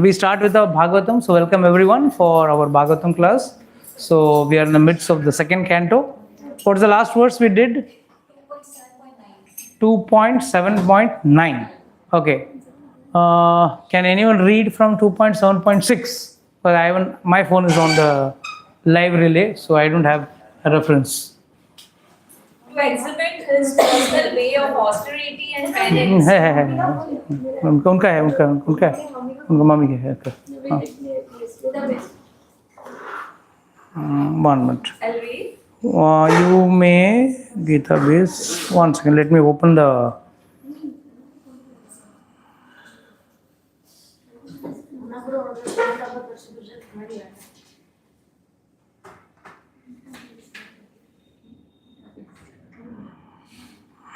we start with our Bhagavatam. So welcome everyone for our Bhagavatam class. So we are in the midst of the second canto. What's the last verse we did? 2.7.9. Okay. Can anyone read from 2.7.6? But I haven't. My phone is on the live relay, so I don't have a reference. To exhibit his personal way of austerity and penance. उनका है उनका mummy के है. 1 minute. I'll read. You may Gita base. 1 second. Let me open the.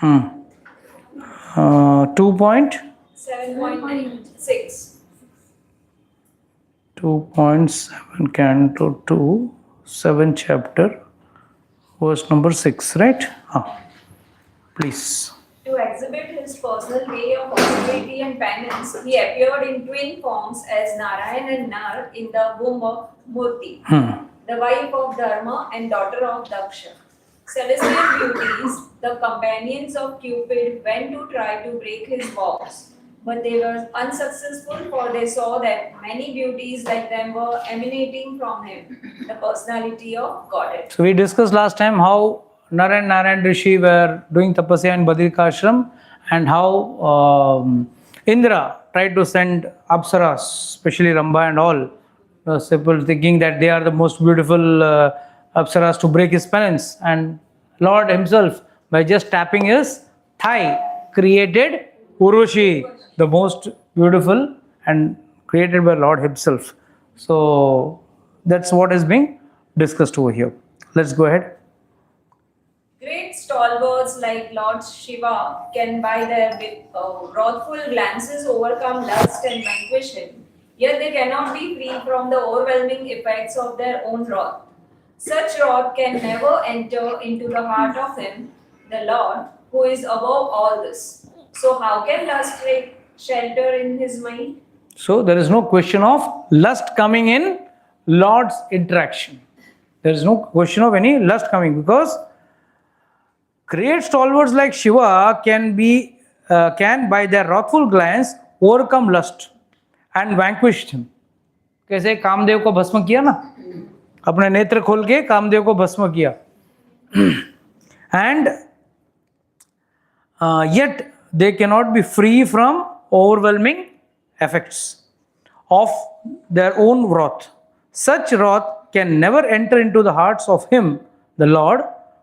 Hmm. 2.7.6. 2.7 Canto 2, 7 chapter, verse number 6, right? Please. To exhibit his personal way of austerity and penance, he appeared in twin forms as Narayan and Nar in the womb of Murti, the wife of Dharma and daughter of Daksha. Celestial beauties, the companions of Cupid, went to try to break his vows, but they were unsuccessful, for they saw that many beauties like them were emanating from him, the personality of Godhead. So we discussed last time how Nar and Narayan Rishi were doing tapasya in Badrikashram, and how Indra tried to send Apsaras, especially Ramba and all, people thinking that they are the most beautiful Apsaras to break his penance. And Lord himself, by just tapping his thigh, created Urushi, the most beautiful, and created by Lord himself. So that's what is being discussed over here. Let's go ahead. Great stalwarts like Lord Shiva can by their wrathful glances overcome lust and vanquish him, yet they cannot be free from the overwhelming effects of their own wrath. Such wrath can never enter into the heart of him, the Lord, who is above all this. So how can lust take shelter in his mind? So there is no question of lust coming in Lord's interaction. There is no question of any lust coming, because great stalwarts like Shiva can by their wrathful glance overcome lust and vanquish him. कैसे कामदेव को भस्म किया ना, अपने नेत्र खोल के कामदेव को भस्म किया. And yet they cannot be free from overwhelming effects of their own wrath. Such wrath can never enter into the hearts of him, the Lord,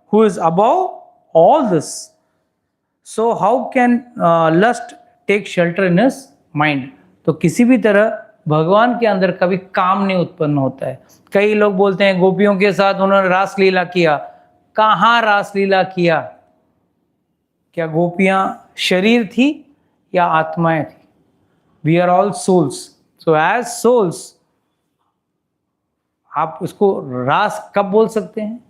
who is above all this. So how can lust take shelter in his mind? तो किसी भी तरह भगवान के अंदर कभी काम नहीं उत्पन्न होता है. कई लोग बोलते हैं गोपियों के साथ उन्होंने रासलीला किया. कहाँ रासलीला किया? क्या गोपियां शरीर थी या आत्माएं थी? We are all souls. So as souls, आप उसको रास कब बोल सकते हैं?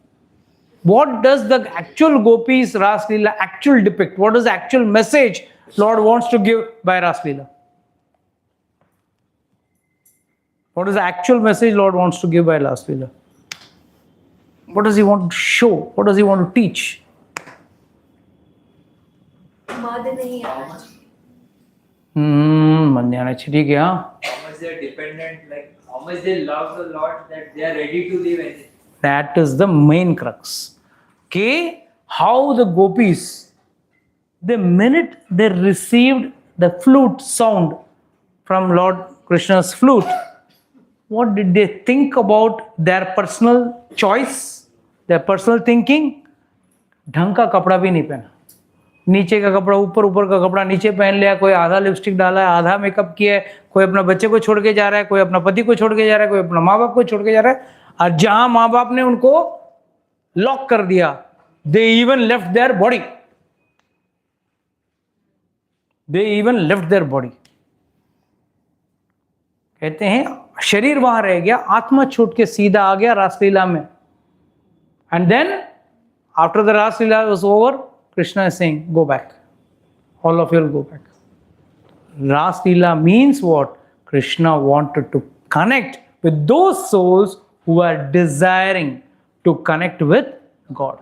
What does the actual gopis Raslila actual depict? What is the actual message Lord wants to give by Raslila? What is the actual message Lord wants to give by Raslila? What does he want to show? What does he want to teach? ठीक है. How much they are dependent, like how much they love the Lord, that they are ready to leave anything. That is the main crux. Okay, how the gopis, the minute they received the flute sound from Lord Krishna's flute, what did they think about their personal choice, their personal thinking? ढंग का कपड़ा भी नहीं पहना. नीचे का कपड़ा ऊपर, ऊपर का कपड़ा नीचे पहन लिया. कोई आधा लिपस्टिक डाला है, आधा मेकअप किया है. कोई अपना बच्चे को छोड़ के जा रहा है, कोई अपना पति को छोड़ के जा रहा है, कोई अपना माँ बाप को छोड़ के जा रहा है. और जहां माँ बाप ने उनको लॉक कर दिया, they even left their body. They even left their body. कहते हैं शरीर वहां रह गया, आत्मा छूट के सीधा आ गया रासलीला में. And then after the Raslila was over, Krishna is saying, go back. All of you will go back. Raslila means what? Krishna wanted to connect with those souls who are desiring to connect with God.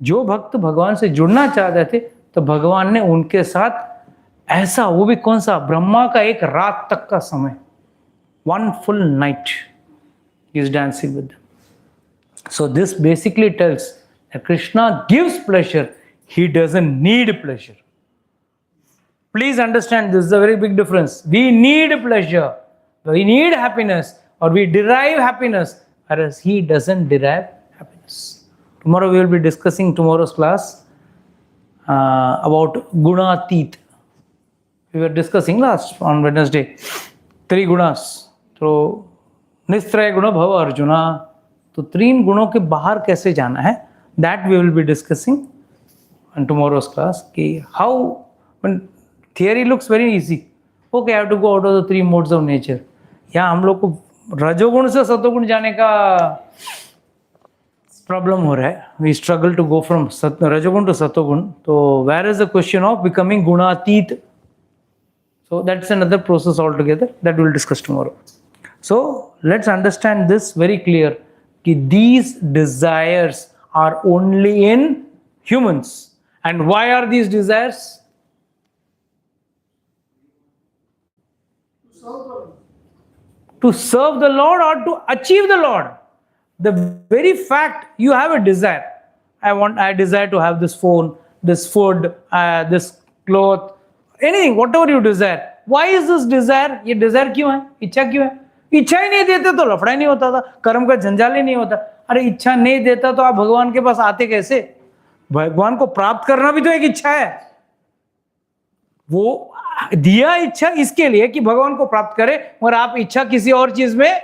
जो भक्त भगवान से जुड़ना चाहते थे तो भगवान ने उनके साथ ऐसा, वो भी कौन सा, ब्रह्मा का एक रात तक का समय, 1 full night he is dancing with them. So this basically tells that Krishna gives pleasure, he doesn't need pleasure. Please understand, this is a very big difference. We need pleasure, we need happiness, or we derive happiness, whereas he doesn't derive happiness. Tomorrow we will be discussing tomorrow's class about Gunatit. We were discussing last on Wednesday 3 gunas. तो निस्त्रय गुण भव अर्जुना, तो 3 गुणों के बाहर कैसे जाना है, that we will be discussing in tomorrow's class. कि how, when theory looks very easy, okay I have to go out of the 3 modes of nature. यहाँ हम लोग को रजोगुण से सतोगुण जाने का प्रॉब्लम हो रहा है. We struggle to go from रजोगुण to सतोगुण. तो where is the question of becoming गुणातीत? So that's another process altogether that we will discuss tomorrow. So let's understand this very clear, that these desires are only in humans. And why are these desires? To serve the Lord or to achieve the Lord. The very fact you have a desire. I desire to have this phone, this food, this cloth, anything, whatever you desire. Why is this desire? ये desire क्यों है? इच्छा क्यों है? इच्छा ही नहीं देते तो लफड़ा ही नहीं होता था, कर्म का जंजाल ही नहीं होता. अरे इच्छा नहीं देता तो आप भगवान के पास आते कैसे? भगवान को प्राप्त करना भी तो एक इच्छा है. वो दिया इच्छा इसके लिए कि भगवान को प्राप्त करे, और आप इच्छा किसी और चीज में,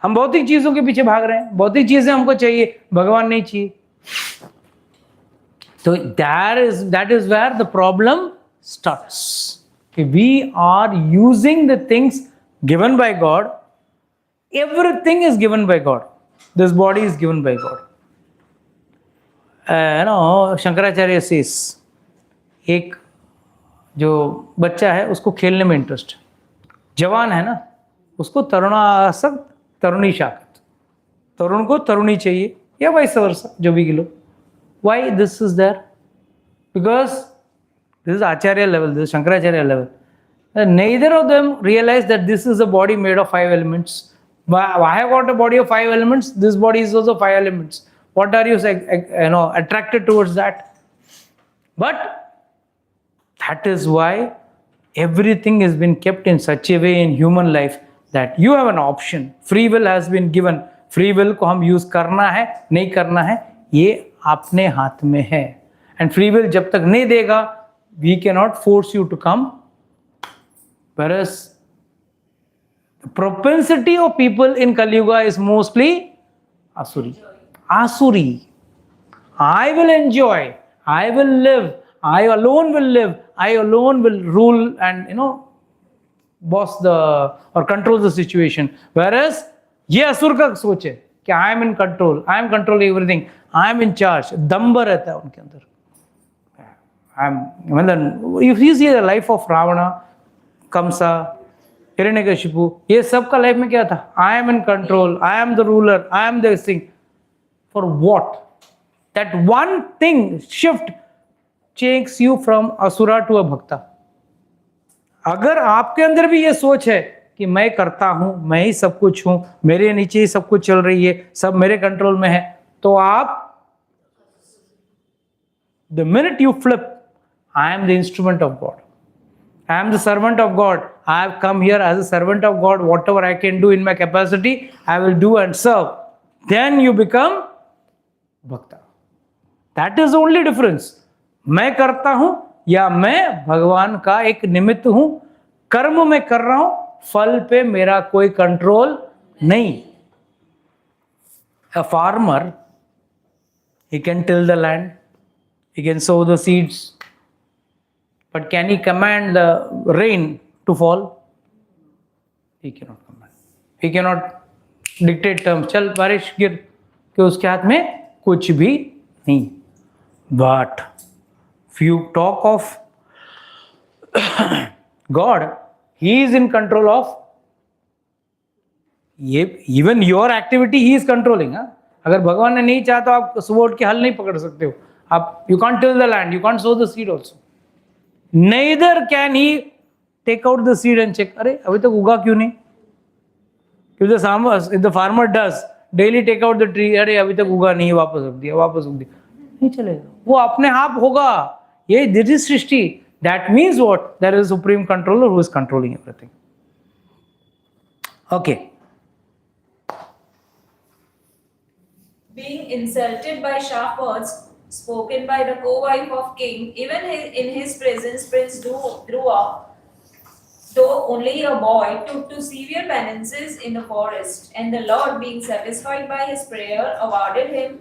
हम भौतिक चीजों के पीछे भाग रहे हैं. भौतिक चीजें हमको चाहिए, भगवान नहीं चाहिए. So that is where the problem starts. We are using the things given by God. Everything is given by God. This body is given by God. Shankaracharya says, एक जो बच्चा है उसको खेलने में इंटरेस्ट, जवान है ना, उसको तरुणासक्त तरुणी शाक्त, तरुण को तरुणी चाहिए, या वाइस वर्सा, जो भी गिलो. Why this is there? Because this is Acharya level, this is Shankaracharya level. Neither of them realize that this is a body made of 5 elements. I have got a body of 5 elements. This body is also 5 elements. What are you attracted towards that? But that is why everything has been kept in such a way in human life that you have an option. Free will has been given. Free will को हम use करना है, नहीं करना है, ये अपने हाथ में है. And free will जब तक नहीं देगा, we cannot force you to come. Whereas the propensity of people in Kali Yuga is mostly asuri. Asuri. I will enjoy, I will live, I alone will live, I alone will rule and boss or control the situation. Whereas ये असुर का सोच है कि I am in control, I am controlling everything, I am in charge. दम्भ रहता है उनके अंदर. If you see the life of Ravana, Kamsa, Hiranyakashipu, ये सब का लाइफ में क्या था? I am in control, I am the ruler, I am this thing. For what? That one thing shift takes you from asura to a bhakta. अगर आपके अंदर भी ये सोच है कि मैं करता हूं, मैं ही सब कुछ हूं, मेरे नीचे ही सब कुछ चल रही है, सब मेरे कंट्रोल में है, तो आप the minute you flip, I am the instrument of God, I am the servant of God, I have come here as a servant of God, whatever I can do in my capacity, I will do and serve. Then you become bhakta. That is the only difference. मैं करता हूं या मैं भगवान का एक निमित्त हूं, कर्म में कर रहा हूं, फल पे मेरा कोई कंट्रोल नहीं. A farmer, he can till the land, he can sow the seeds, but can he command the rain to fall? He cannot command. He cannot dictate terms. चल बारिश गिर, कि उसके हाथ में कुछ भी नहीं. But if you talk of God, He is in control of ये, even your activity he is controlling. हाँ, अगर भगवान ने नहीं चाहा तो आप सुबह उठ के हल नहीं पकड़ सकते हो. आप you can't till the land, you can't sow the seed also. Neither can he take out the seed and check. अरे अभी तक उगा क्यों नहीं? If the farmer does daily take out the tree, अरे अभी तक उगा नहीं, वापस रख दिया, नहीं चलेगा. वो अपने आप होगा. ये this is Srishti. That means what? There is a supreme controller who is controlling everything. Okay. Being insulted by sharp words spoken by the co-wife of king, even in his presence, Prince Dhruva, though only a boy, took to severe penances in the forest, and the Lord, being satisfied by his prayer, awarded him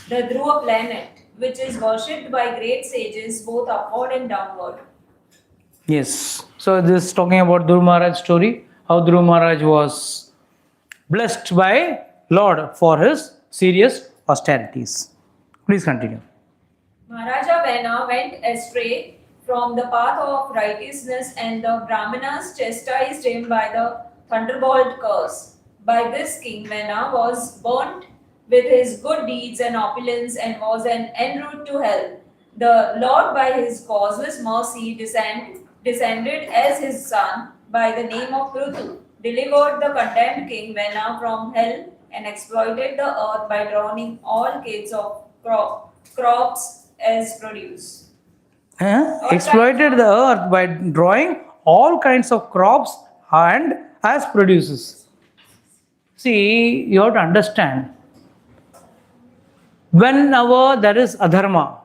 the Dhruva planet, which is worshipped by great sages both upward and downward. Yes. So this is talking about Dhruva Maharaj's story, how Dhruva Maharaj was blessed by Lord for his serious austerities. Please continue. Maharaja Vena went astray from the path of righteousness, and the Brahmanas chastised him by the thunderbolt curse. By this king Vena was burnt with his good deeds and opulence, and was en route to hell. The Lord, by his causeless mercy, descended as his son by the name of Prithu, delivered the condemned king Vena from hell, and exploited the earth by drowning all kinds of crops as produce. Exploited the earth by drawing all kinds of crops and as produces. See, you have to understand, whenever there is adharma,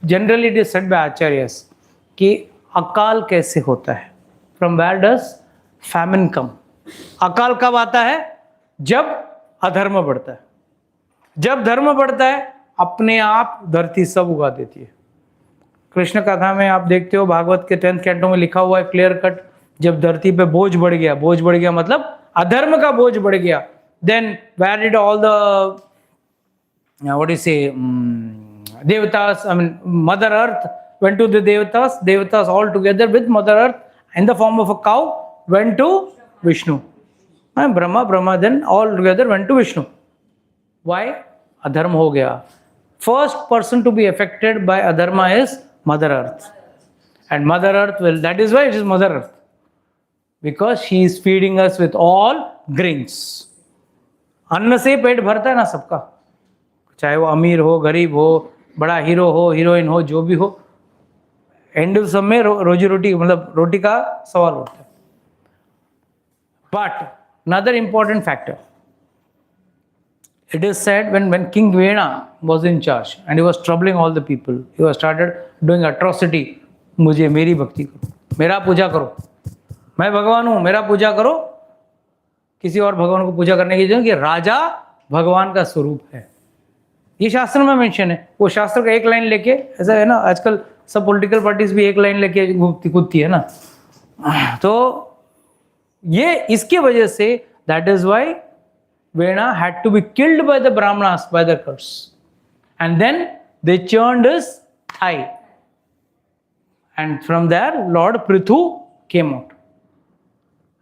generally it is said by acharyas कि अकाल कैसे होता है. From where does famine come? अकाल कब आता है? जब अधर्म बढ़ता है. जब धर्म बढ़ता है, अपने आप धरती सब उगा देती है. कृष्ण कथा में आप देखते हो, भागवत के 10th कैंटो में लिखा हुआ है क्लियर कट, जब धरती पे बोझ बढ़ गया मतलब अधर्म का बोझ बढ़ गया, then where did all the what do you say, devatas, I mean Mother Earth went to the devatas all together with Mother Earth in the form of a cow went to Vishnu, and Brahma then all together went to Vishnu. Why? Adharma ho gaya. First person to be affected by adharma is Mother Earth, and Mother Earth will, that is why it is Mother Earth, because she is feeding us with all grains. अन्न से पेट भरता है ना सबका, चाहे वो अमीर हो, गरीब हो, बड़ा हीरो हो, हीरोइन हो, जो भी हो, एंड सब में रोजी रोटी, मतलब रोटी का सवाल होता है. But another important factor, it is said when King Vena was in charge and he was troubling all the people, he was started doing atrocity. मुझे मेरी भक्ति करो, मेरा पूजा करो, मैं भगवान हूँ, मेरा पूजा करो. किसी और भगवान को पूजा करने की जरूरत कि राजा भगवान का स्वरूप है. ये शास्त्र में मेंशन है. वो शास्त्र का एक लाइन लेके, ऐसा है ना, आजकल सब पॉलिटिकल पार्टीज भी एक लाइन लेके कूदती है ना. तो ये इसकी वजह से, that is why Vena had to be killed by the Brahmanas by their curse, and then they churned his thigh, and from there Lord Prithu came out.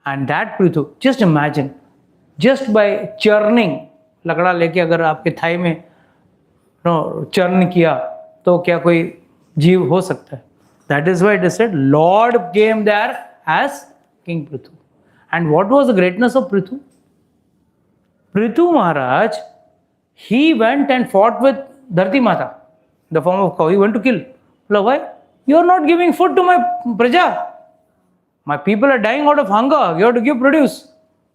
And that Prithu, just imagine, just by churning, लकड़ा लेके अगर आपके Thai में churn किया तो क्या कोई जीव हो सकता है? That is why it is said Lord came there as King Prithu. And what was the greatness of Prithu? Prithu Maharaj, he went and fought with Dharti Mata, the form of cow. He went to kill. Why? You are not giving food to my praja. My people are dying out of hunger. You have to give produce.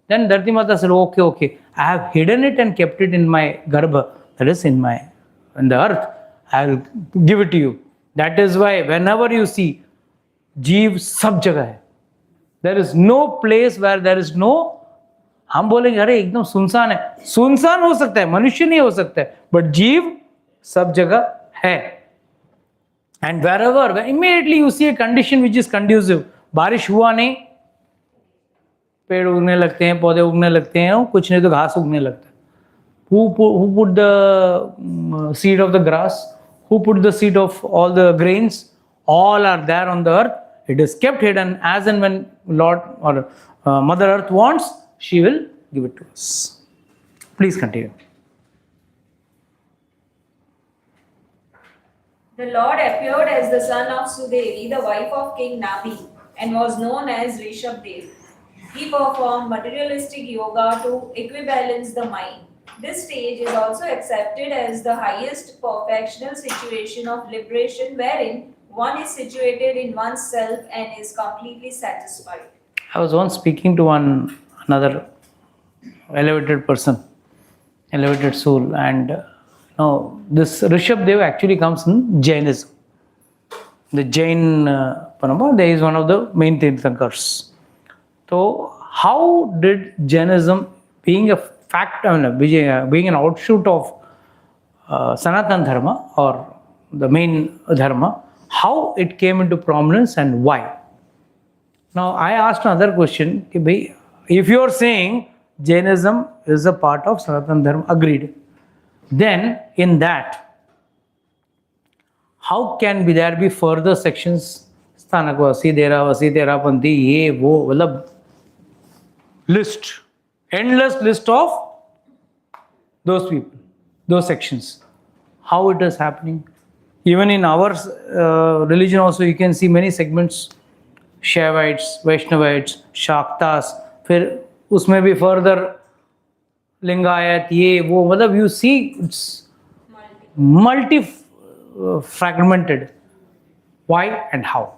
Then Dharti Mata said, okay. I have hidden it and kept it in my garbha. That is in the earth. I will give it to you. That is why whenever you see जीव सब जगह है. There is no place where there is no. हम बोलेंगे अरे एकदम सुनसान है. सुनसान हो सकता है, मनुष्य नहीं हो सकता है, बट जीव सब जगह है. And wherever immediately you see a condition which is conducive. बारिश हुआ नहीं, पेड़ उगने लगते हैं, पौधे उगने लगते हैं, कुछ नहीं तो घास उगने लगता है. Who put the seed of the grass? Who put the seed of all the grains? All are there on the earth. It is kept hidden. As and when Lord or Mother Earth wants, she will give it to us. Please continue. The Lord appeared as the son of Sudevi, the wife of King Nabi, and was known as Rishabdev. He performed materialistic yoga to equibalance the mind. This stage is also accepted as the highest perfectional situation of liberation, wherein one is situated in oneself and is completely satisfied. I was once speaking to another elevated person, elevated soul, and this Rishabdev actually comes in Jainism. The Jain Panama, there is one of the main Tirthankars. So, how did Jainism, being a fact, being an outshoot of Sanatana Dharma or the main Dharma, how it came into prominence and why? Now, I asked another question. If you are saying Jainism is a part of Sanatana Dharma, agreed. Then, in that, how can there be further sections? Sthanakvasi, Deravasi, Terapanthi, ye, wo, malab, list, endless list of those people, those sections. How it is happening? Even in our religion also, you can see many segments. Shaivites, Vaishnavites, Shaktas, फिर उसमें भी further Lingayat ये वो मतलब you see it's multi fragmented. Why and how?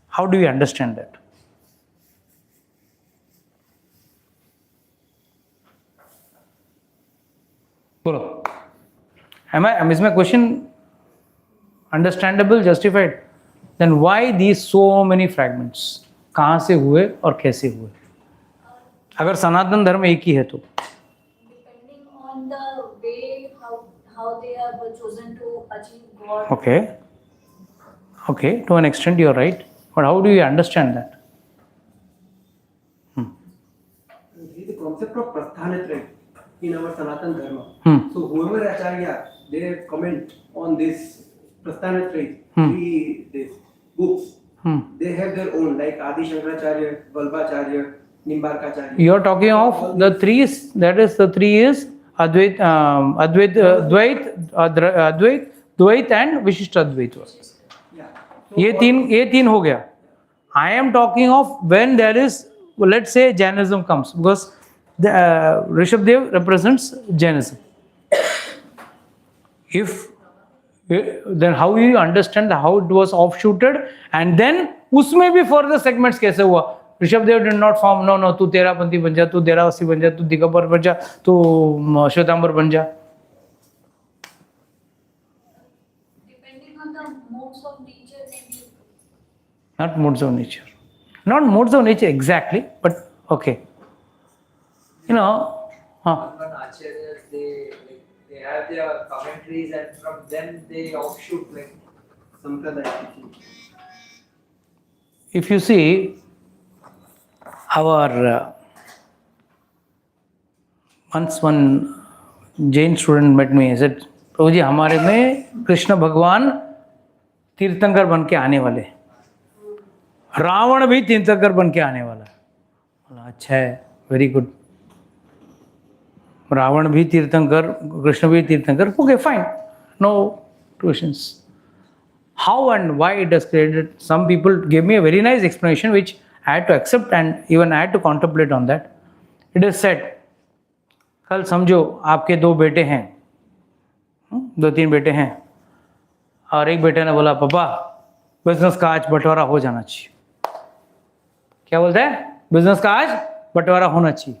How do you understand that? बोलो. Is my question understandable, justified? Then why these so many fragments? कहाँ से हुए और कैसे हुए? अगर सनातन धर्म एक ही है तो depending on the way how they are chosen to achieve God. Okay, to an extent you are right, but how do you understand that? See the concept of prasthanatraya in our Sanatana Dharma. So whoever Acharya, they comment on this prasthanatraya, these books. They have their own, like Adi Shankaracharya, Vallabhacharya, Nimbarkacharya. You are talking of the three. That is, the three is Advait, Dvait and Vishishtadvait. Yeah. ये तीन हो गया. I am talking of when there is, let's say, Jainism comes, because the Rishabdev represents Jainism. Then how you understand how it was offshooted, and then उसमें भी further segments कैसे हुआ? Rishabdev did not form, no, तू तेरापंथी बन जा, तू देरावसी बन जा, तू दिगंबर बन जा, तू श्वेतांबर बन जा. Depending on the modes of nature, maybe. Not modes of nature. Not modes of nature exactly, but okay. One acharyas, they have their commentaries, and from them they offshoot like Sampradaya teaching. If you see, our once one Jain student met me. He said, "प्रभु जी, हमारे में कृष्ण भगवान तीर्थंकर बन के आने वाले, रावण भी तीर्थंकर बन के आने वाला." बोला, अच्छा है, वेरी गुड. रावण भी तीर्थंकर, कृष्ण भी तीर्थंकर. Okay, fine, no questions. How and why it is created? Some people gave me a very nice explanation, which I had to accept and even I had to contemplate on that. It is said, कल समझो आपके दो बेटे हैं, 2-3 बेटे हैं, और एक बेटे ने बोला, पापा बिजनेस का आज बंटवारा हो जाना चाहिए. क्या बोलता है? बिजनेस का आज बंटवारा होना चाहिए.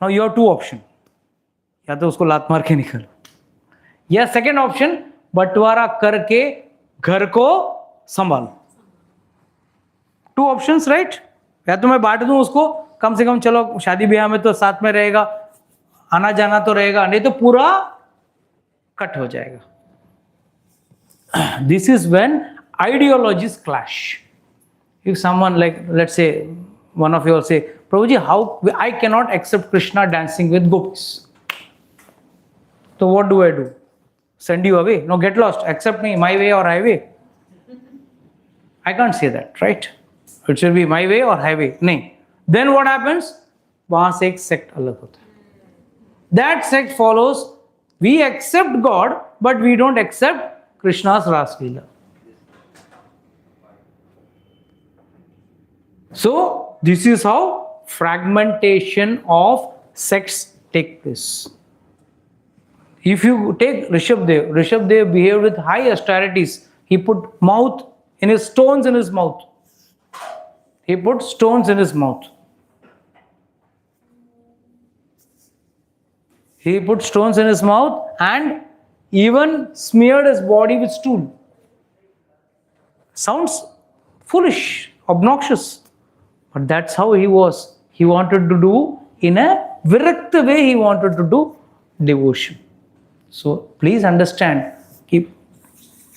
Now you have two options. या तो उसको लात मार के निकल, या सेकेंड ऑप्शन बंटवारा करके घर को संभालो. Two options, right? या तो मैं बांट दूं उसको, कम से कम चलो शादी ब्याह में तो साथ में रहेगा, आना जाना तो रहेगा, नहीं तो पूरा कट हो जाएगा. This is when ideologies clash. If someone, like, let's say, one of you will say, Prabhuji, how I cannot accept Krishna dancing with gopis. So what do? Send you away? No, get lost. Accept me, my way or highway. I can't say that, right? It should be my way or highway. नहीं. Then what happens? वहां से एक sect अलग होता है. That sect follows, we accept God, but we don't accept Krishna's Ras Leela. So this is how fragmentation of sects take place. If you take Rishabdev behaved with high austerities. He put stones in his mouth. He put stones in his mouth. He put stones in his mouth and even smeared his body with stool. Sounds foolish, obnoxious. But that's how he was. He wanted to do, in a virakta way, he wanted to do devotion. So please understand कि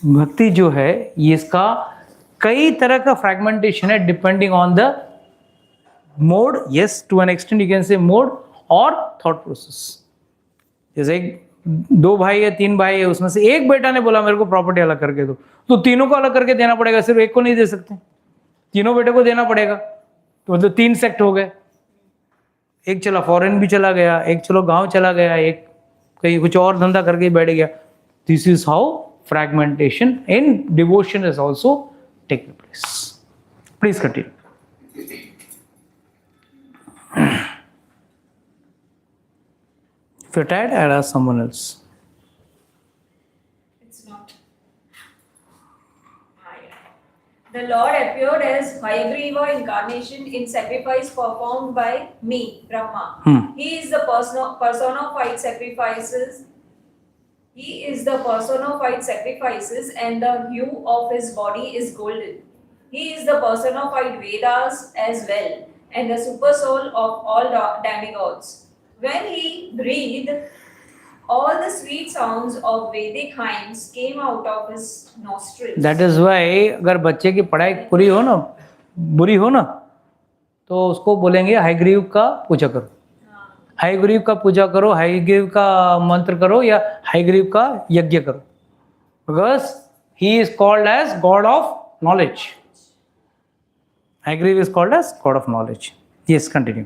भक्ति जो है ये इसका कई तरह का fragmentation है depending on the mode. Yes, to an extent you can say mode और थॉट प्रोसेस. जैसे दो भाई है, तीन भाई है, उसमें से एक बेटा ने बोला मेरे को प्रॉपर्टी अलग करके दो, तो तीनों को अलग करके देना पड़ेगा, सिर्फ एक को नहीं दे सकते, तीनों बेटे को देना पड़ेगा. तो मतलब 3 सेक्ट हो गए. एक चला फॉरेन भी चला गया, एक चलो गांव चला गया, एक कहीं कुछ और धंधा करके बैठ गया. This is how fragmentation in devotion is also taking place. Please continue. If you're tired, I'll ask someone else. It's not. The Lord appeared as Hayagriva incarnation in sacrifice performed by me, Brahma. He is the personified sacrifices. He is the personified sacrifices, and the hue of his body is golden. He is the personified Vedas as well, and the super soul of all demigods. When he breathed, all the sweet sounds of Vedic hymns came out of his nostrils. That is why अगर बच्चे की पढ़ाई बुरी हो ना, तो उसको बोलेंगे हायग्रीव का पूजा करो, हायग्रीव का पूजा करो, हायग्रीव का मंत्र करो या हायग्रीव का यज्ञ करो. Because he is called as God of knowledge. Hayagriva is called as God of knowledge. Yes, continue.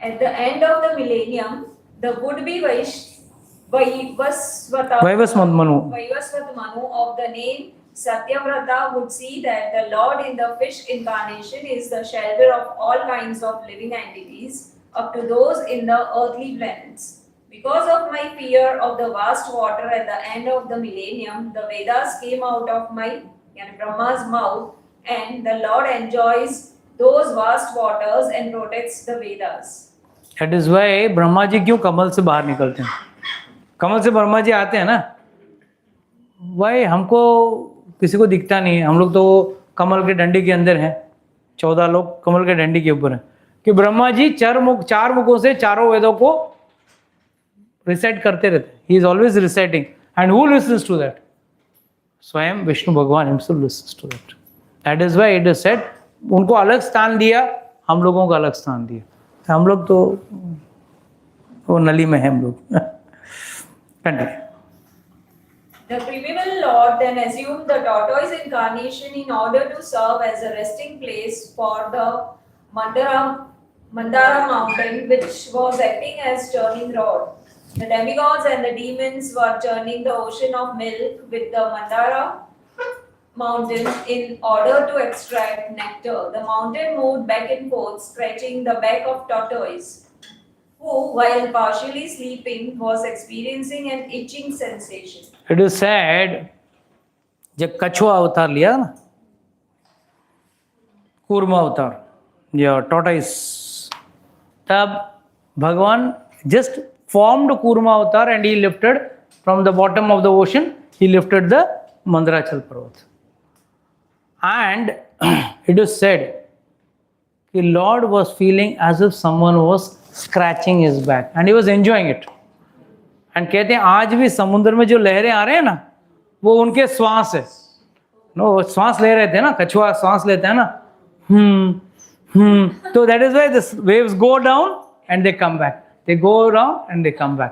At the end of the millennium, the would-be Vaivasvat Manu of the name Satyavrata would see that the Lord in the fish incarnation is the shelter of all kinds of living entities, up to those in the earthly planets. Because of my fear of the vast water at the end of the millennium, the Vedas came out of my Brahma's mouth, and the Lord enjoys those vast waters and protects the Vedas. That is why Brahma ji क्यों कमल से बाहर निकलते हैं. कमल से ब्रह्मा जी आते हैं ना, भाई हमको किसी को दिखता नहीं है, हम लोग तो कमल के डंडी के अंदर हैं, 14 लोग कमल के डंडी के ऊपर हैं. कि ब्रह्मा जी 4 मुखों से चारों वेदों को रिसाइट करते रहते. He is always reciting. And who listens to that? स्वयं Vishnu Bhagwan himself listens to that. That is why it is said, उनको अलग स्थान दिया, हम लोगों को अलग स्थान दिया. हम लोग तो वो नली में हैं हम लोग. Continue. The primeval Lord then assumed the tortoise incarnation in order to serve as a resting place for the Mandara mountain, which was acting as churning rod. The demigods and the demons were churning the ocean of milk with the Mandara mountain in order to extract nectar. The mountain moved back and forth, scratching the back of tortoise, who, while partially sleeping, was experiencing an itching sensation. It is sad, जब कछुआ अवतार लिया ना, कूर्मा अवतार या tortoise, तब भगवान just formed Kurma avatar and he lifted from the bottom of the ocean, he lifted the Mandarachal parvat. And it is said कि lord was feeling as if someone was scratching his back and he was enjoying it. And कहते हैं आज भी समुद्र में जो लहरें आ रहे हैं ना, वो उनके श्वास है. नो, श्वास ले रहे थे ना, कछुआ श्वास लेते हैं ना, तो that is why the waves go down and they come back, they go down and they come back.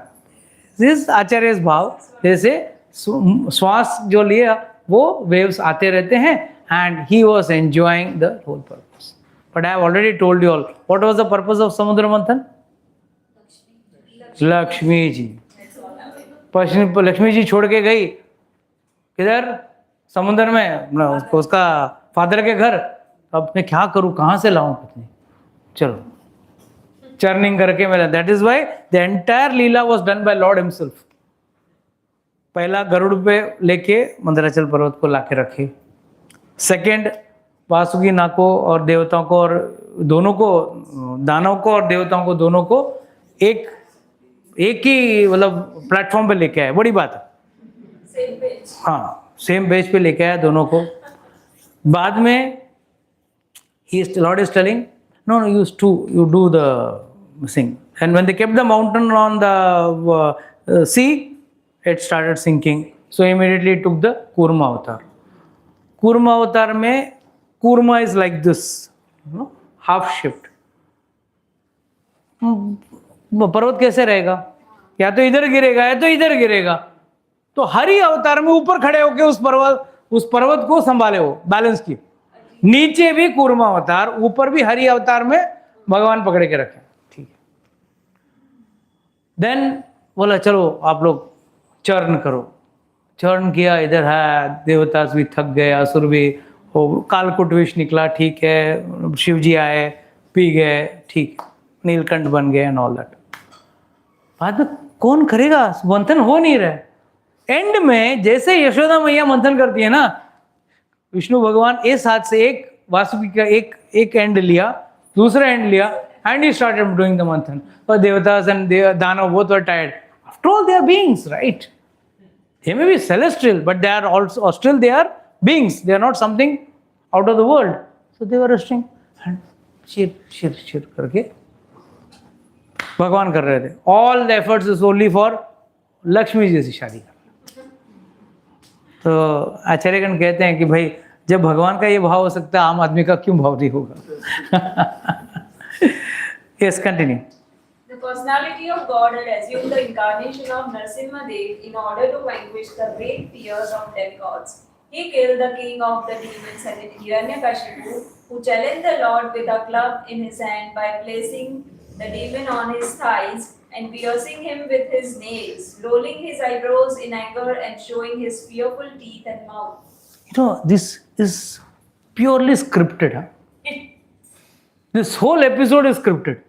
This आचार्य's भाव, जैसे श्वास जो लिया वो वेव्स आते रहते हैं, and he was enjoying the whole purpose. But I have already told you all what was the purpose of Samudra Manthan. Lakshmi ji. Lakshmi ji छोड़ के गई किधर, समुद्र में, उसका फादर के घर. अब मैं क्या करूं, कहां से लाऊं पत्नी, चलो चर्निंग करके मिला. That is why the entire Leela was done by Lord himself. पहला गरुड़ पे लेके मंदराचल पर्वत को लाके रखे. सेकंड वासुकी नाग को और देवताओं को, और दोनों को, दानव को और देवताओं को, दोनों को एक ही मतलब प्लेटफॉर्म पे लेके आए. बड़ी बात है. Same page. हाँ, सेम बेस पे लेके आया दोनों को. बाद में Lord is telling no, you do the sing. And when they kept the mountain on the sea, it started sinking. So immediately it took the Kurma avatar. Kurma avatar में Kurma is like this, half shaped. पर्वत कैसे रहेगा, या तो इधर गिरेगा या तो इधर गिरेगा. तो हरि अवतार में ऊपर खड़े होके उस पर्वत को संभाले, हो बैलेंस की. नीचे भी कूर्मा अवतार, ऊपर भी हरि अवतार में भगवान पकड़े के रखे. ठीक है. देन बोला चलो आप लोग चर्न करो. चर्न किया, इधर है देवता भी थक गए, असुर भी, कालकुट विष निकला, ठीक है, शिव जी आए, पी गए, ठीक, नीलकंठ बन गए एंड ऑल दैट. बाद में कौन करेगा, मंथन हो नहीं रहा. एंड में जैसे यशोदा मैया मंथन करती है ना, विष्णु भगवान इस हाथ से एक वासुकी का एक एंड लिया, दूसरा एंड लिया, and he started doing the मंथन. पर देवतास एंड दानव both were tired. After all they are beings, right? They may be celestial, but they are also still they are beings. They are not something out of the world. So they were resting and शिर करके भगवान कर रहे थे. All the efforts is only for Lakshmi ji से शादी करना. तो आचार्यगण कहते हैं कि भाई जब भगवान का ये भाव हो सकता है, आम आदमी का क्यों भाव नहीं होगा. Yes, continue. The personality of God had assumed the incarnation of Narasimha Dev in order to vanquish the great fears of demigods. He killed the king of the demons, Hiranyakashipu, who challenged the Lord with a club in his hand by placing the demon on his thighs and piercing him with his nails, rolling his eyebrows in anger and showing his fearful teeth and mouth. You know, this is purely scripted. Huh? This whole episode is scripted.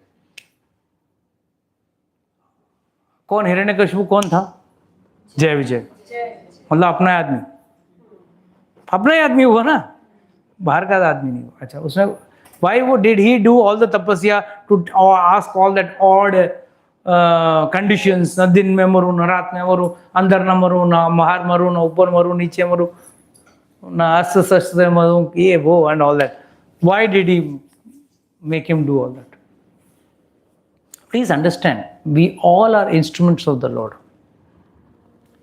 कौन हिरण्यकशिपु कौन था? जय विजय. मतलब अपना आदमी, अपना ही आदमी हुआ ना, बाहर का आदमी नहीं हुआ. अच्छा, उसने why did he do all the tapasya to ask all that odd conditions? ना दिन में मरूं, ना रात में मरूं, अंदर ना मरूं, ना बाहर मरूं, ना ऊपर मरूं, नीचे मरूं, ना अस्त्र शस्त्र मरूं, ये वो and all that. Why did he make him do all that? Please understand, we all are instruments of the Lord.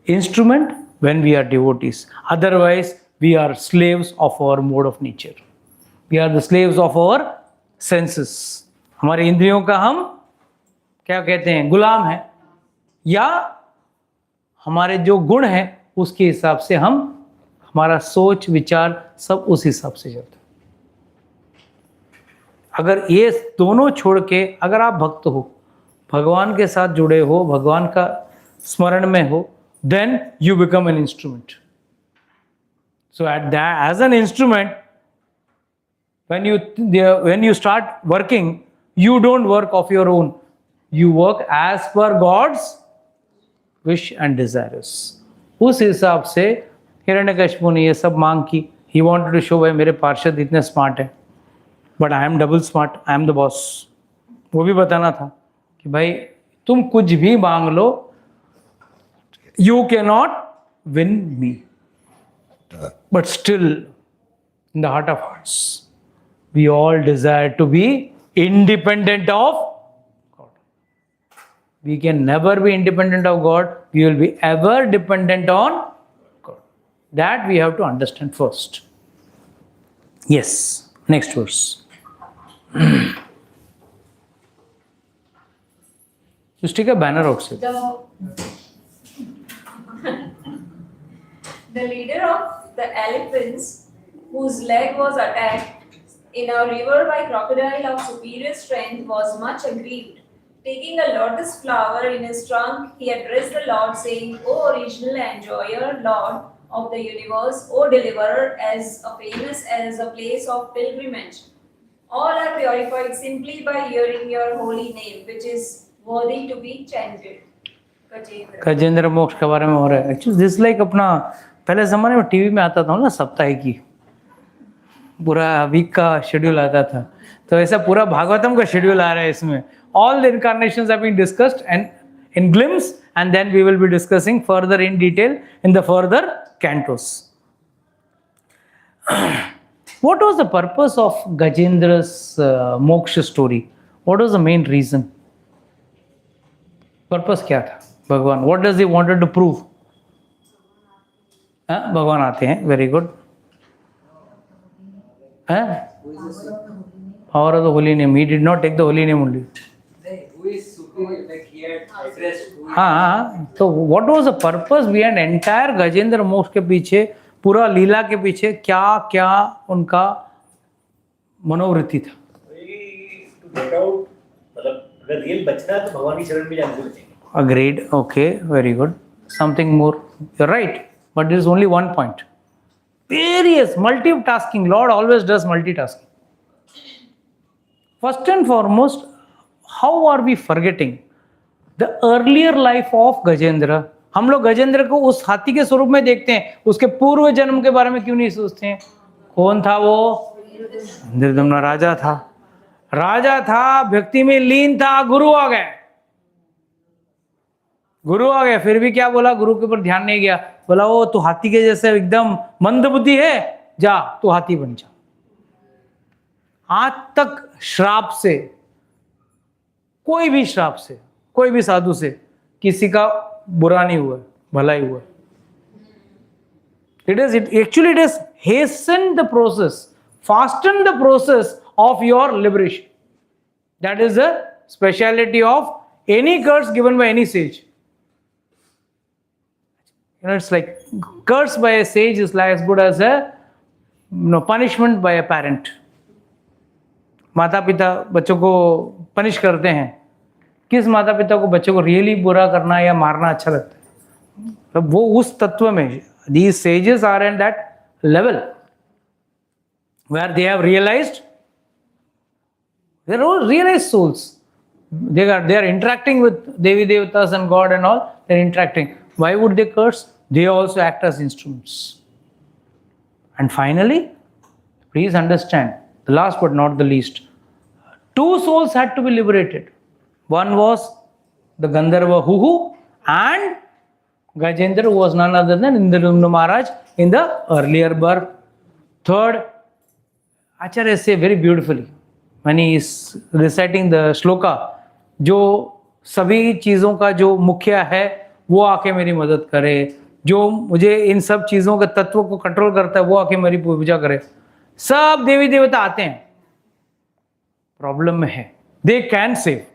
Instrument when we are devotees. Otherwise, we are slaves of our mode of nature. We are the slaves of our senses. हमारे इंद्रियों का हम क्या कहते हैं, गुलाम है, या हमारे जो गुण हैं उसके हिसाब से हम, हमारा सोच विचार सब उस हिसाब से चलता है. अगर ये दोनों छोड़ के अगर आप भक्त हो, भगवान के साथ जुड़े हो, भगवान का स्मरण में हो, then you become an instrument. So at that, as an instrument, when you start working, you don't work of your own. You work as per God's wish and desires. उस हिसाब से हिरण्यकशिपु ने ये सब मांग की. He wanted to show भाई मेरे पार्षद इतने स्मार्ट हैं, but I am double smart. I am the boss. वो भी बताना था कि भाई तुम कुछ भी मांग लो, you cannot win me. But still, in the heart of hearts, we all desire to be independent of God. We can never be independent of God. We will be ever dependent on God. That we have to understand first. Yes. Next verse. Just take a banner outside. The leader of the elephants, whose leg was attacked in a river by crocodile of superior strength, was much aggrieved. Taking a lotus flower in his trunk, he addressed the Lord, saying, O original enjoyer, Lord of the universe, O deliverer, as famous as a place of pilgrimage. All are purified simply by hearing your holy name, which is worthy to be chanted. Gajendra. Gajendra मोक्ष के बारे में हो रहा है. Actually this like अपना पहले ज़माने में टीवी में आता था ना, साप्ताहिक की पूरा वीक का शेड्यूल आता था, तो ऐसा पूरा भागवतम का शेड्यूल आ रहा है इसमें. All the incarnations have been discussed and in glimpse, and then we will be discussing further in detail in the further cantos. What was the purpose of Gajendra's moksha story? What was the main reason? Purpose क्या था भगवान? What does he wanted to prove? भगवान आते हैं. Very good. Power of the holy name. He did not take the holy name only. Who is superior? Like he had addressed. हाँ, तो what was the purpose behind entire Gajendra मोक्ष के पीछे, पूरा लीला के पीछे क्या क्या उनका मनोवृत्ति था? गेट आउट, मतलब अगर रियल बचना है तो भगवान की शरण में जाने को बचेंगे. Agreed. Okay, very good. Something more. You're right, but there is only one point. Various multitasking. Lord always does multitasking. First and foremost, how are we forgetting the earlier life of Gajendra? हम लोग गजेंद्र को उस हाथी के स्वरूप में देखते हैं, उसके पूर्व जन्म के बारे में क्यों नहीं सोचते हैं? कौन था वो? निर्दमना राजा था. राजा था, भक्ति में लीन था, गुरु आ गए. गुरु आ गया, फिर भी क्या बोला? गुरु के ऊपर ध्यान नहीं गया. बोला वो तू हाथी के जैसे एकदम मंद बुद्धि है, जा तू हाथी बन जा. आज तक श्राप से, कोई भी श्राप से, कोई भी साधु से किसी का बुरा नहीं हुआ, भला ही हुआ. It has hastened the process, fastened the process of your liberation. That is the speciality of any curse given by any sage. It's like curse by a sage is like as good as a punishment by a parent. माता पिता बच्चों को punish करते हैं. किस माता पिता को बच्चों को रियली बुरा करना या मारना अच्छा लगता है? तो वो उस तत्व में, these sages are in that level where they have realized, they are all realized souls. They are interacting with Devi Devatas and God and all. They are interacting. Why would they curse? They also act as instruments. And finally, please understand, the last but not the least, two souls had to be liberated. One was the Gandharva Huhu, and Gajendra, who was none other than Indradyumna Maharaj in the earlier birth. Third, Acharya say very beautifully when he is reciting the shloka, जो सभी चीज़ों का जो मुखिया है वो आके मेरी मदद करे, जो मुझे इन सब चीज़ों के तत्व को कंट्रोल करता है वो आके मेरी पूजा करे. सब देवी देवता आते हैं. प्रॉब्लम में है, they can save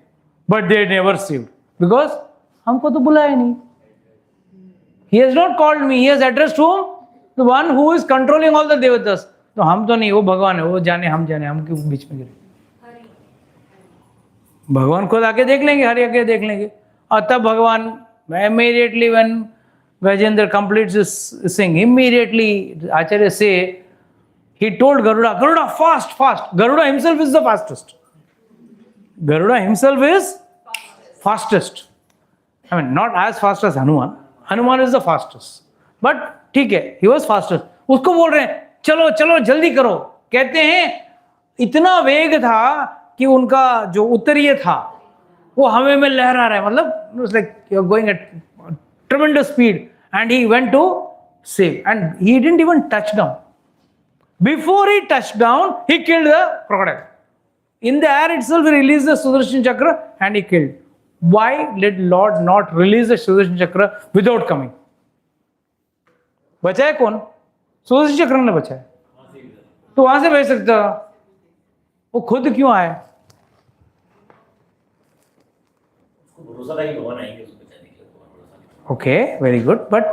but they never save, because हमको तो बुलाया नहीं. He has not called me. He has addressed whom? The one who is controlling all the devatas. तो हम तो नहीं, वो भगवान है, वो जाने हम जाने, हम क्यों बीच में गिरे? भगवान खुद आके देख लेंगे, हर आके देख लेंगे. और तब भगवान immediately when Gajendra completes his thing, immediately Acharya say, he told Garuda, Garuda, fast, fast. Garuda himself is the fastest. Garuda himself is fastest. I mean, not as fast as Hanuman. Hanuman is the fastest. But ठीक है, he was fastest. उसको बोल रहे हैं, चलो चलो जल्दी करो. कहते हैं इतना वेग था कि उनका जो उत्तरीय था वो हवा में लहरा रहा है. मतलब it was like you're going at tremendous speed, and he went to save, and he didn't even touch down. Before he touched down, he killed the crocodile. In the air itself, he released the Sudarshan Chakra and he killed. Why did Lord not release the Sudarshan Chakra without coming? बचाए कौन? सुदर्शन चक्र ने बचाया. तो वहां से भेज सकता था, वो खुद क्यों आया? भरोसा था कि भगवान आएंगे उसको बचाने के लिए. Okay, very good, but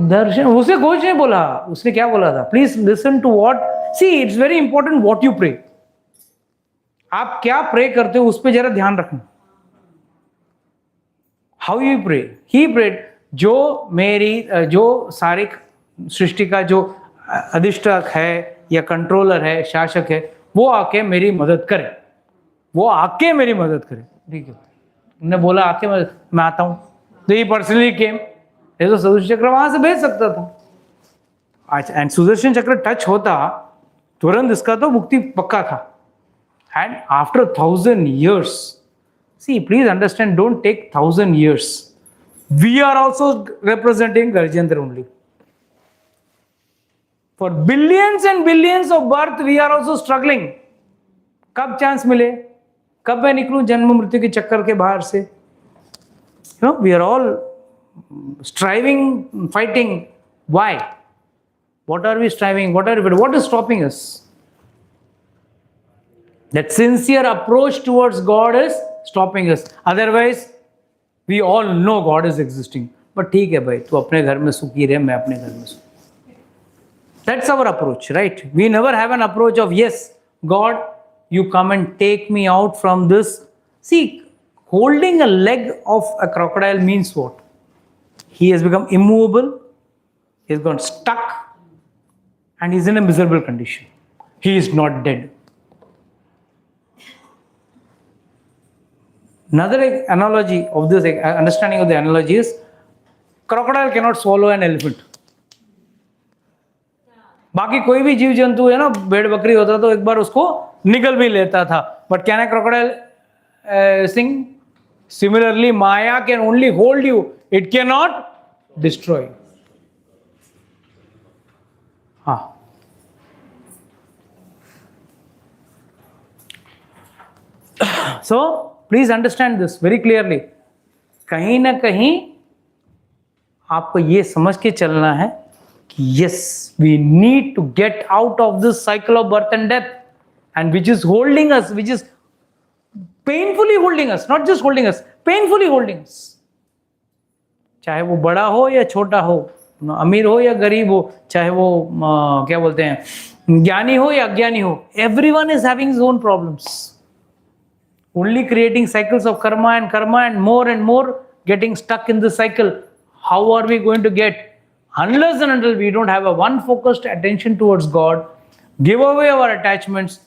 दर्शन, उसे कुछ नहीं बोला, उसने क्या बोला था? Please listen to what, see it's very important what you pray. आप क्या प्रे करते हो उस पर जरा ध्यान रखना। How you pray, he prayed, जो सारी सृष्टि का जो अधिष्ठक है या कंट्रोलर है, शासक है, वो आके मेरी मदद करे, वो आके मेरी मदद करे। ठीक है, उन्होंने बोला आके मैं आता हूं, तो ही पर्सनली केम। ये तो सुदर्शन चक्र वहां से भेज सकता था, एंड सुदर्शन चक्र टच होता तुरंत इसका तो मुक्ति पक्का था। And after 1000 years, see please understand, don't take 1000 years, we are also representing Gajendra only. For billions and billions of birth we are also struggling. कब चांस मिले, कब मैं निकलूं जन्म मृत्यु के चक्कर के बाहर से? We are all striving, fighting. Why? What are we striving? What is stopping us? That sincere approach towards God is stopping us. Otherwise, we all know God is existing. But ठीक है भाई, तू अपने घर में सुखी रहे, मैं अपने घर में सुखी। That's our approach, right? We never have an approach of, yes, God, you come and take me out from this. See, holding a leg of a crocodile means what? He has become immovable, he has gone stuck, and he's in a miserable condition. He is not dead. Another analogy of this, understanding of the analogy is, crocodile cannot swallow an elephant. बाकी कोई भी जीव जंतु है ना, भेड़ बकरी होता तो एक बार उसको निगल भी लेता था, but can a crocodile sing? Similarly माया can only hold you, it can not destroy. हाँ, so please understand this very clearly. कहीं ना कहीं आपको ये समझ के चलना है कि yes, we need to get out of this cycle of birth and death, and which is holding us, which is painfully holding us, not just holding us, painfully holding us. चाहे वो बड़ा हो या छोटा हो, अमीर हो या गरीब हो, चाहे वो क्या बोलते हैं, ज्ञानी हो या अज्ञानी हो, everyone is having his own problems. Only creating cycles of karma and more getting stuck in the cycle. How are we going to get? Unless and until we don't have a one focused attention towards God, give away our attachments,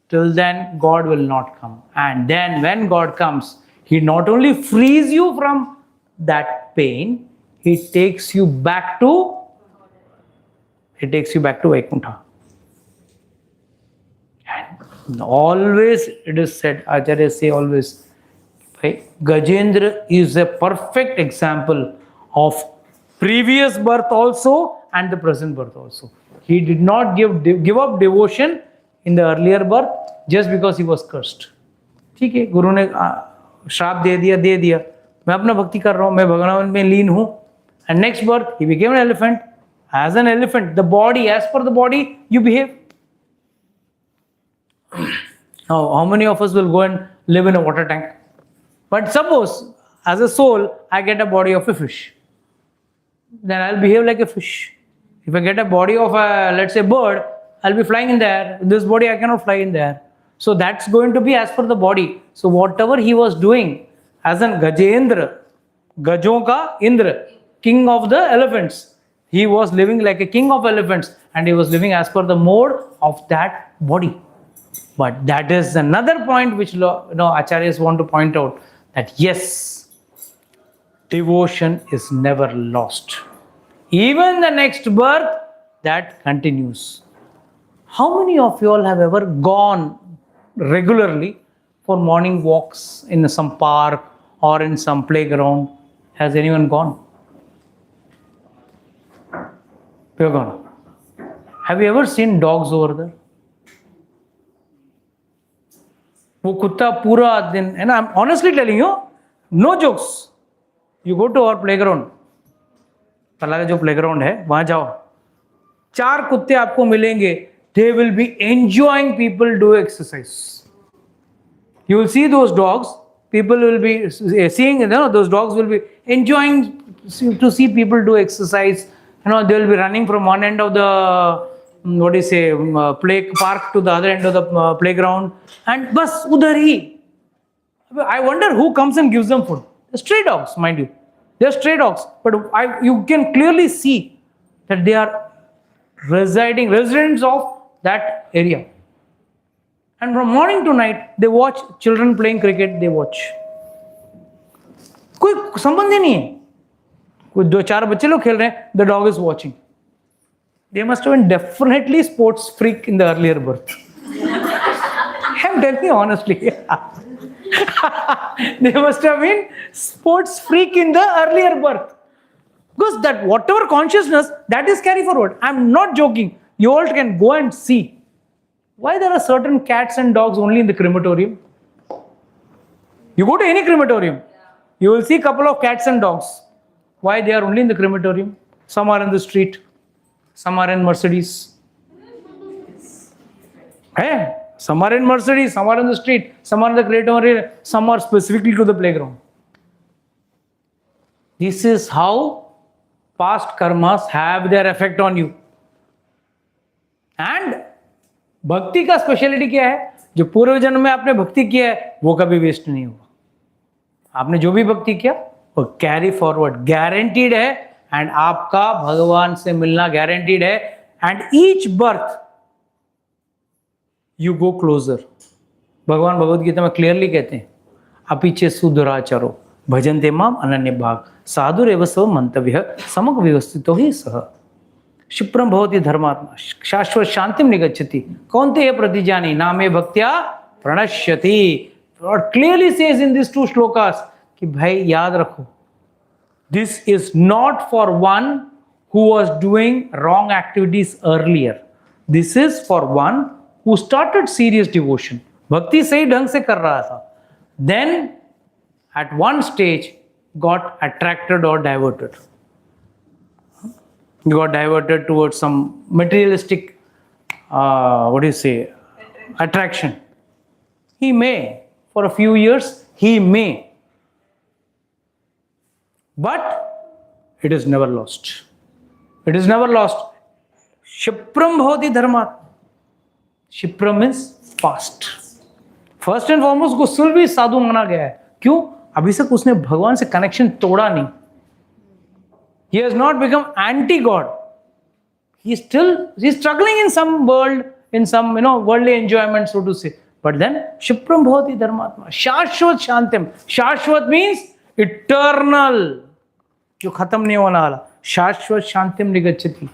till then God will not come. And then when God comes, He not only frees you from that pain, He takes you back to Vaikuntha. And always it is said, Acharya say always, Gajendra is a perfect example of previous birth also and the present birth also. He did not give up devotion in the earlier birth just because he was cursed. ठीक है, गुरु ने श्राप दे दिया, मैं अपना भक्ति कर रहा हूँ, मैं भगवान में लीन हूँ, and next birth he became an elephant. As an elephant, the body, as per the body, you behave. Now, how many of us will go and live in a water tank? But suppose, as a soul, I get a body of a fish. Then I'll behave like a fish. If I get a body of a, let's say, bird, I'll be flying in the air. This body, I cannot fly in the air. So that's going to be as per the body. So whatever he was doing as an Gajendra, Gajon ka Indra, king of the elephants, he was living like a king of elephants, and he was living as per the mode of that body. But that is another point which acharyas want to point out, that yes, devotion is never lost. Even the next birth, that continues. How many of you all have ever gone regularly for morning walks in some park or in some playground? Has anyone gone? You're gone. Have you ever seen dogs over there? वो कुत्ता पूरा दिन, and I'm honestly telling you, no jokes. You go to our playground, पहला जो playground है वहां जाओ, 4 कुत्ते आपको मिलेंगे. They will be enjoying people do exercise. You will see those dogs people will be seeing, those dogs will be enjoying to see people do exercise. They will be running from one end of the play park to the other end of the playground, and bas udhar hi. I wonder who comes and gives them food. The stray dogs, mind you. They're stray dogs, but you can clearly see that they are residents of that area. And from morning to night, they watch children playing cricket, they watch. कोई संबंध ही नहीं है. कोई 2-4 बच्चे लोग खेल रहे हैं, the dog is watching. They must have been definitely sports freak in the earlier birth. I'm telling you honestly. They must have been sports freak in the earlier birth. Because that whatever consciousness, that is carry forward. I'm not joking. You all can go and see. Why there are certain cats and dogs only in the crematorium? You go to any crematorium, you will see a couple of cats and dogs. Why they are only in the crematorium? Some are in the street, some are in Mercedes. Hey, some are in Mercedes, some are in the street, some are in the crematorium, some are specifically to the playground. This is how past karmas have their effect on you. And भक्ति का speciality क्या है? जो पूर्व जन्म में आपने भक्ति किया है वो कभी वेस्ट नहीं होगा. आपने जो भी भक्ति किया वो कैरी फॉरवर्ड गारंटीड है, एंड आपका भगवान से मिलना गारंटीड है. And each birth you go closer. भगवान भगवद गीता में क्लियरली कहते हैं, अपीचे सुदुराचारो भजन्ते माम अनन्य भाग साधुरेव स्व मंतव्य समक व्यवस्थितो ही सह क्षिप्रम भवति धर्मात्मा शाश्वत शांतिम निगच्छति कौन्तेय प्रतिजानी नामे भक्त्या प्रणश्यति. और clearly says in this 2 shlokas कि भाई याद रखो, this is not for one who was doing wrong activities earlier. This is for one who started serious devotion. भक्ति सही ढंग से कर रहा था, then at one stage got attracted or diverted. He got diverted towards some materialistic, attraction. He may, for a few years, he may. But it is never lost. It is never lost. Shipram bhavati dharmat. Shipram means fast. First and foremost, उसको सुलभी साधु माना गया है. क्यों? अभी तक उसने भगवान से कनेक्शन तोड़ा नहीं. He has not become anti-God. He is struggling in some world, in some worldly enjoyment, so to say. But then, Shipram bhavati dharmatma. Shashvat shantim. Shashvat means eternal. जो खत्म नहीं होने वाला. शाश्वत शांतिम निगच्छति.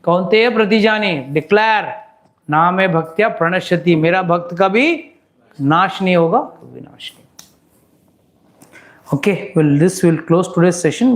कौन्तेय प्रतिजाने. Declare. नामे भक्त्या प्रणश्यति. मेरा भक्त कभी नाश नहीं होगा, कभी नाश नहीं. Okay, well, this will close today's session.